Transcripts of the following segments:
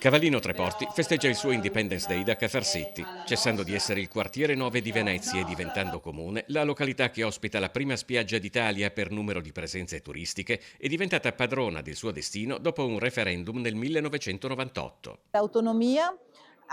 Cavallino Treporti festeggia il suo Independence Day da Cafarsetti, cessando di essere il quartiere 9 di Venezia e diventando comune, la località che ospita la prima spiaggia d'Italia per numero di presenze turistiche è diventata padrona del suo destino dopo un referendum nel 1998. L'autonomia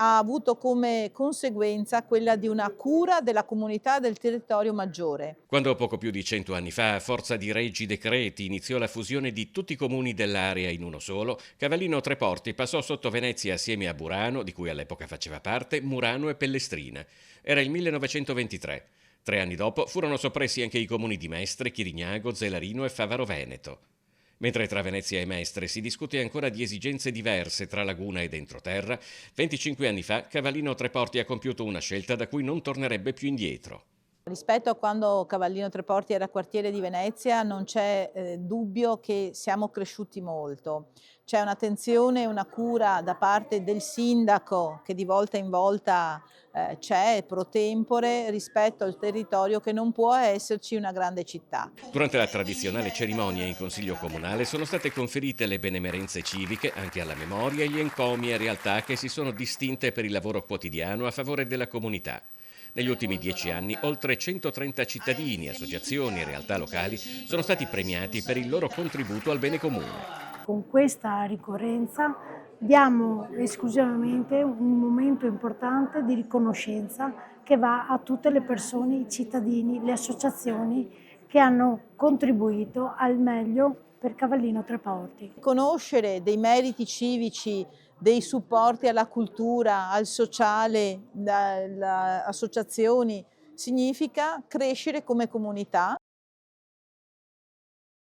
ha avuto come conseguenza quella di una cura della comunità del territorio maggiore. Quando poco più di 100 anni fa, a forza di reggi decreti, iniziò la fusione di tutti i comuni dell'area in uno solo, Cavallino Treporti passò sotto Venezia assieme a Burano, di cui all'epoca faceva parte, Murano e Pellestrina. Era il 1923. 3 anni dopo furono soppressi anche i comuni di Mestre, Chirignago, Zelarino e Favaro Veneto. Mentre tra Venezia e Mestre si discute ancora di esigenze diverse tra laguna ed entroterra, 25 anni fa Cavallino Treporti ha compiuto una scelta da cui non tornerebbe più indietro. Rispetto a quando Cavallino Treporti era quartiere di Venezia non c'è dubbio che siamo cresciuti molto. C'è un'attenzione e una cura da parte del sindaco che di volta in volta c'è pro tempore rispetto al territorio che non può esserci una grande città. Durante la tradizionale cerimonia in Consiglio Comunale sono state conferite le benemerenze civiche anche alla memoria e gli encomi a realtà che si sono distinte per il lavoro quotidiano a favore della comunità. Negli ultimi 10 anni oltre 130 cittadini, associazioni e realtà locali sono stati premiati per il loro contributo al bene comune. Con questa ricorrenza diamo esclusivamente un momento importante di riconoscenza che va a tutte le persone, i cittadini, le associazioni che hanno contribuito al meglio per Cavallino Treporti. Conoscere dei meriti civici, dei supporti alla cultura, al sociale, dalle associazioni, significa crescere come comunità.